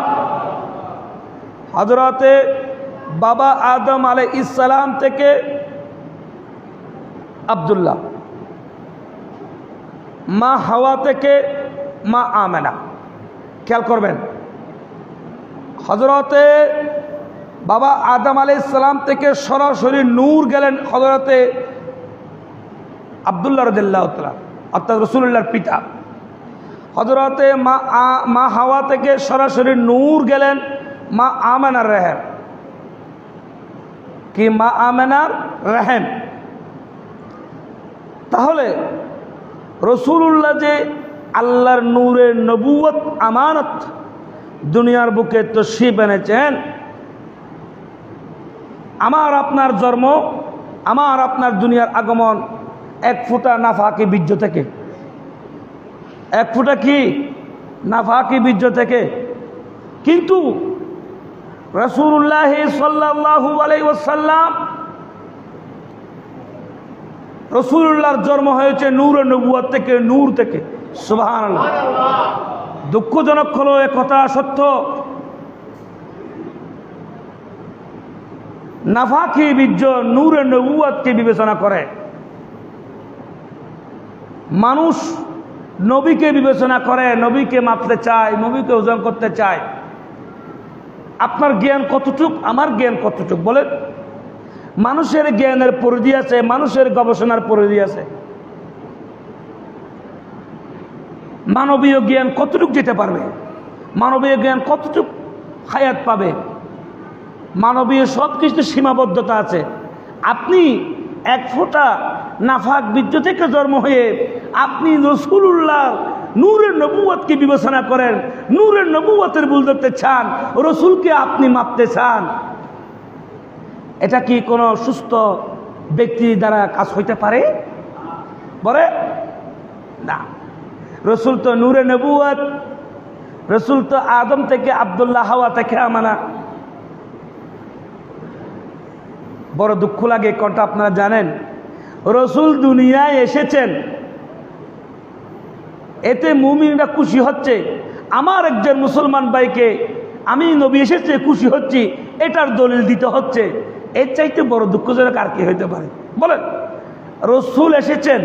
হযরতে বাবা আদম আলাইহিস সালাম থেকে আব্দুল্লাহ, মা হাওয়া থেকে মা আমেনা, খেয়াল করবেন, হযরতে বাবা আদম আলাইহিস সালাম থেকে সরাসরি নূর গেলেন হযরতে আব্দুল্লাহ রাদিয়াল্লাহু তাআলা, অর্থাৎ রাসূলুল্লাহর পিতা। হযরতে মা হাওয়া থেকে সরাসরি নূর গেলেন মা আমেনার রহেম, কি মা আমেনার রহেম। তাহলে রাসূলুল্লাহ যে আল্লাহর নূরের নবুয়ত আমানত দুনিয়ার বুকে তশরিফ এনেছেন, আমার আপনার জন্ম, আমার আপনার দুনিয়ার আগমন এক ফোঁটা নাফাকি বীর্য থেকে, এক ফোঁটা কি নাফাকি বীর্য থেকে। কিন্তু রাসূলুল্লাহ সাল্লাল্লাহু আলাইহি ওয়াসাল্লাম, রাসূলুল্লাহর জন্ম হয়েছে নূরে নবুয়ত থেকে, নূর থেকে। সুবহানাল্লাহ। দুঃখজনক হলো এ কথা সত্য, নাফাকি বীর্য নূরে নবুয়তকে বিবেচনা করে। মানুষ নবীকে বিবেচনা করে, নবীকে মাপতে চায়, নবীকে ওজন করতে চায়। আপনার জ্ঞান কতটুক, আমার জ্ঞান কতটুক বলেন? মানুষের জ্ঞানের পরিধি আছে, মানুষের গবেষণার পরিধি আছে। মানবীয় জ্ঞান কতটুক যেতে পারবে, মানবীয় জ্ঞান কতটুক হায়াত পাবে, মানবীয় সব কিছু সীমাবদ্ধতা আছে। আপনি এক ফোঁটা নাফাক বীর্য থেকে জন্ম হয়ে আপনি রাসূলুল্লাহ নূরের নবুয়তকে বিবেচনা করেন, নূরের নবুয়তের ভুল ধরতে চান, রসুলকে আপনি মাপতে চান, এটা কি কোনো সুস্থ ব্যক্তির দ্বারা কাজ হইতে পারে? বলে না। রসুল তো নূরে নবুয়ত, রসুল তো আদম থেকে আব্দুল্লাহ হাওয়া থেকে আমানা। বড় দুঃখ লাগে কোনটা আপনারা জানেন? রসুল দুনিয়ায় এসেছেন, এতে মুমিনরা খুশি হচ্ছে। আমার একজন মুসলমান ভাইকে আমি নবী এসেছে খুশি হচ্ছি, এটার দলিল দিতে হচ্ছে। এর চাইতে বড় দুঃখজনক আর কি হইতে পারে বলেন? রসুল এসেছেন,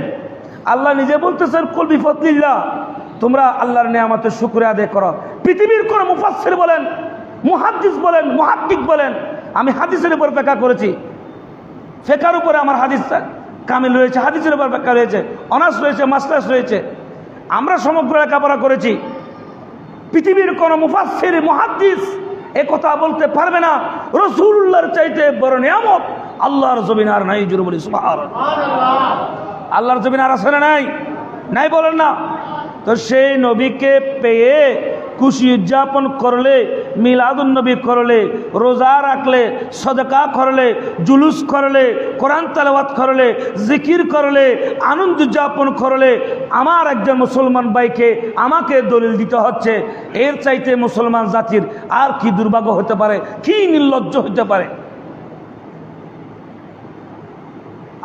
আল্লাহ নিজে বলতেছেন কুল বিফদলিল্লাহ, তোমরা আল্লাহর নিয়ামতের শুকরিয়া আদায় করো। পৃথিবীর কোন মুফাসসির বলেন, মুহাদ্দিস বলেন, মুহাক্কিক বলেন, আমি হাদিসের উপর ব্যাখ্যা করেছি, ফিকহের উপরে আমার হাদিস কামিল রয়েছে, হাদিসের উপর ব্যাখ্যা রয়েছে, অনার্স রয়েছে, মাস্টার্স রয়েছে, আমরা সমগ্র লেখাপড়া করেছি। পৃথিবীর কোন মুফাসসির মুহাদ্দিস এ কথা বলতে পারবে না রাসূলুল্লাহর চাইতে বড় নিয়ামত আল্লাহর জমিন আর নাই। জোরে বলি সুবহানাল্লাহ। আল্লাহর জমিন আর আছে না নাই? নাই বলেন না? তো সেই নবীকে পেয়ে খুশি উদযাপন করলে, মিলাদুন নবী করলে, রোজা রাখলে, সদকা করলে, জুলুস করলে, কোরআন তেলাওয়াত করলে, জিকির করলে, আনন্দ উদযাপন করলে, আমার একজন মুসলমান ভাইকে আমাকে দলিল দিতে হচ্ছে। এর চাইতে মুসলমান জাতির আর কি দুর্ভাগ্য হতে পারে, কি নির্লজ্জ হতে পারে?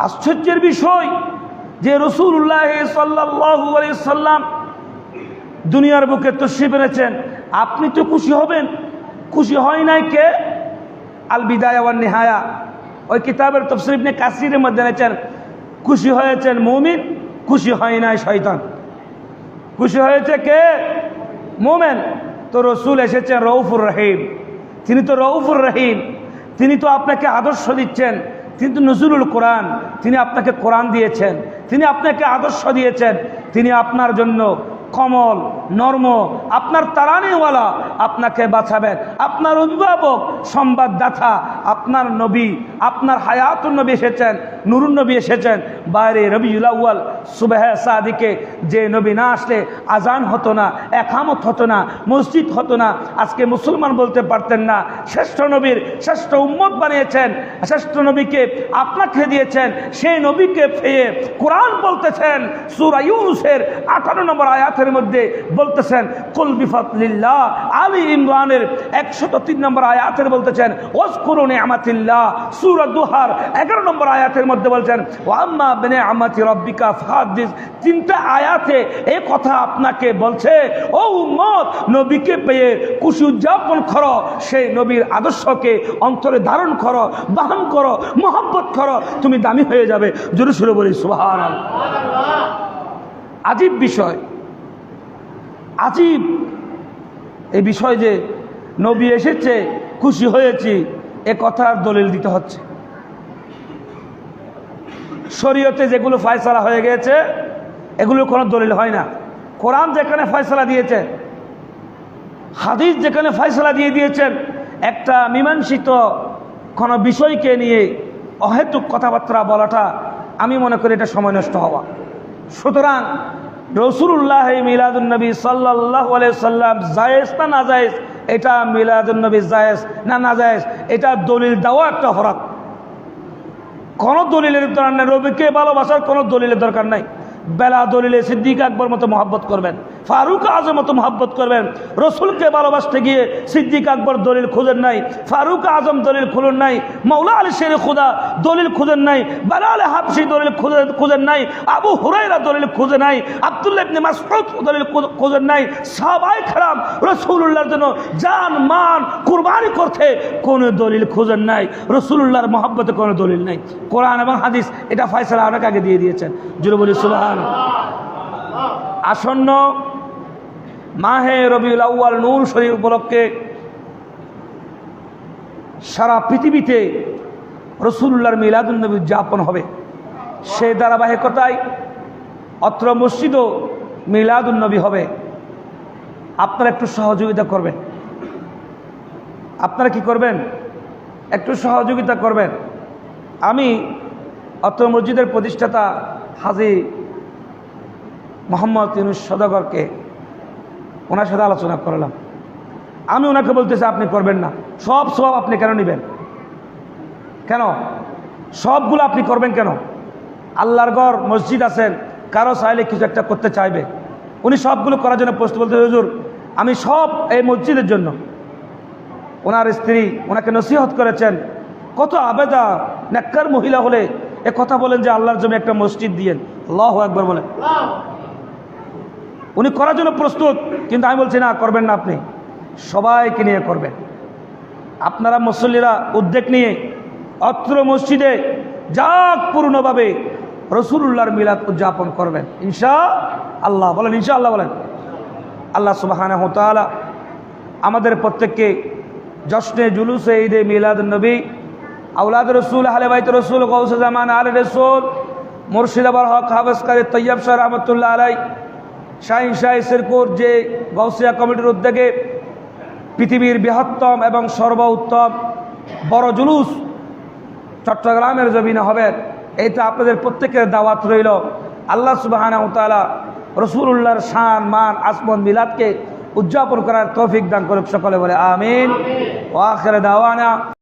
আশ্চর্যের বিষয় যে রাসূলুল্লাহ সাল্লাল্লাহু আলাইহি সাল্লাম দুনিয়ার বুকে তশরিফ এনেছেন, আপনি তো খুশি হবেন। খুশি হয় নাই কে? আল বিদায়া ওয়ান নিহায়া, ওই কিতাবের তাফসীর ইবনে কাসিরের মধ্যে এনেছেন, খুশি হয়েছেন মুমিন, খুশি হয় নাই শয়তান। খুশি হয়েছে কে? মুমিন। তো রসুল এসেছেন রউফুর রহিম, তিনি তো রউফুর রহিম, তিনি তো আপনাকে আদর্শ দিচ্ছেন, তিনি তো নজরুল কোরআন, তিনি আপনাকে কোরআন দিয়েছেন, তিনি আপনাকে আদর্শ দিয়েছেন, তিনি আপনার জন্য কমল নর্ম, আপনার তারানিওয়ালা, আপনাকে বাঁচাবেন, আপনার অভিভাবক, সংবাদদাতা, আপনার নবী, আপনার হায়াতুন নবী এসেছেন, নুরুন নবী এসেছেন। বাইরে রবিউল আউয়াল সুবহে সাদিকে যে নবী না আসলে আজান হতো না, একামত হতো না, মসজিদ হতো না, আজকে মুসলমান বলতে পারতেন না। শ্রেষ্ঠ নবীর শ্রেষ্ঠ উম্মত বানিয়েছেন, শ্রেষ্ঠ নবীকে আপনাকে দিয়েছেন, সেই নবীকে পেয়ে কোরআন বলতেছেন সূরা ইউনূসের 58 নম্বর আয়াতের মধ্যে বলতেছেন কুল বিফদলিল্লাহ। আলী ইমরানের 103 নম্বর আয়াতের বলতেছেন ওয়াজকুরু নি'মাতিল্লাহ। সূরা দুহার 11 নম্বর আয়াতের মধ্যে বলছেন ওয়া আম্মা বিনি'মাতি রাব্বিকা ফাহাদ্দিস। তিনটা আয়াতে এই কথা আপনাকে বলছে, ও উম্মত, নবীকে পেয়ে খুশি উদযাপন করো, সেই নবীর আদর্শকে অন্তরে ধারণ করো, বহন করো, মহব্বত করো, তুমি দামি হয়ে যাবে। জোরে সুরে বলি সুবহানাল্লাহ। আজীব বিষয়, আজীব এই বিষয় যে নবী এসেছে খুশি হয়েছি, এ কথার দলিল দিতে হচ্ছে। শরীয়তে যেগুলো ফয়সালা হয়ে গেছে এগুলো কোনো দলিল হয় না। কোরআন যেখানে ফয়সালা দিয়েছে, হাদিস যেখানে ফয়সালা দিয়ে দিয়েছেন, একটা মীমাংসিত কোনো বিষয়কে নিয়ে অহেতুক কথাবার্তা বলাটা আমি মনে করি এটা সময় নষ্ট হওয়া। সুতরাং রাসূলুল্লাহ মিলাদুন নবী সাল্লাল্লাহু আলাইহি সাল্লাম জায়েজ না নাজায়েজ, এটা মিলাদুন নবী জায়েজ না নাজায়েজ, এটা দলিল দেওয়া একটা অপরাধ। কোনো দলিলের দরকার নেই, নবীকে ভালোবাসার কোনো দলিলের দরকার নাই। বেলা দলিলে সিদ্দিক আকবর মতো মহব্বত করবেন, ফারুক আজম মতো মহব্বত করবেন। রসুলকে ভালোবাসতে গিয়ে সিদ্দিক আকবর দলিল খুঁজেন নাই, ফারুক আজম দলিল খুঁজেন নাই, মৌলা আলী শের খুদা দলিল খুঁজেন নাই, বেলাল হাবশি দলিল খুঁজেন নাই, আবু হুরায়রা দলিল খুঁজে নাই, আব্দুল্লাহ ইবনে মাসউদ দলিল খুঁজেন নাই। সাহাবায়ে কেরাম রাসূলুল্লাহর জন্য জান মান কুরবানি করতে কোনো দলিল খুঁজেন নাই। রাসূলুল্লাহর মহব্বতে কোনো দলিল নাই। কোরআন এবং হাদিস এটা ফয়সালা অনেক আগে দিয়ে দিয়েছেন। জুড়ে বলি সুবহানাল্লাহ। আসন্ন মাহে রবিউল আউয়াল নূর শরীফ উপলক্ষে সারা পৃথিবীতে রাসূলুল্লাহর মিলাদুন নবী উদযাপন হবে। সেই ধারাবাহিকতায় অত্র মসজিদও মিলাদুন নবী হবে। আপনারা একটু সহযোগিতা করবেন। আপনারা কি করবেন? একটু সহযোগিতা করবেন। আমি অত্র মসজিদের প্রতিষ্ঠাতা হাজী মোহাম্মদ ইউনুস সওদাগরকে ওনার সাথে আলোচনা করলাম। আমি ওনাকে বলতেছি আপনি করবেন না, সব আপনি কেন নেবেন? কেন সবগুলো আপনি করবেন কেন? আল্লাহর ঘর মসজিদ আছেন, কারো চাইলে কিছু একটা করতে চাইবে, উনি সবগুলো করার জন্য প্রস্তুত। বলতে হুজুর আমি সব এই মসজিদের জন্য। ওনার স্ত্রী ওনাকে নসিহত করেছেন। কত আবেদা নেককার মহিলা হলে এ কথা বলেন যে আল্লাহর জন্য একটা মসজিদ দিয়েন। আল্লাহু আকবার বলেন। উনি করার জন্য প্রস্তুত, কিন্তু আমি বলছি না, করবেন না, আপনি সবাইকে নিয়ে করবেন। আপনারা মুসল্লিরা উদ্যোগ নিয়ে অত্র মসজিদে পূর্ণভাবে রাসূলুল্লাহর মিলাদ উদযাপন করবেন ইনশাআল্লাহ। বলেন ইনশাআল্লাহ বলেন। আল্লাহ সুবহানাহু ওয়া তাআলা আমাদের প্রত্যেককে জশ্নে জুলুসে ঈদে মিলাদুন নবী, আওলাদ রসুল, আহলে বাইত রসুল, গৌসে জামান আলে রসুল, মুর্শিদাবাদ হক হাফেজ কারি তৈয়ব শাহ রহমতুল্লাহ আলাই, শাহিন শাহ সিরকুর যে গৌসিয়া কমিটির উদ্যোগে পৃথিবীর বৃহত্তম এবং সর্বোত্তম বড় জুলুস চট্টগ্রামের জমিনে হবে, এইটা আপনাদের প্রত্যেকের দাওয়াত রইল। আল্লাহ সুবহানাহু ওয়া তাআলা রাসূলুল্লাহর শান মান আসমান মিলাদকে উদযাপন করার তৌফিক দান করুক। সকলে বলে আমিন। ওয়া আখির দাওয়ানা।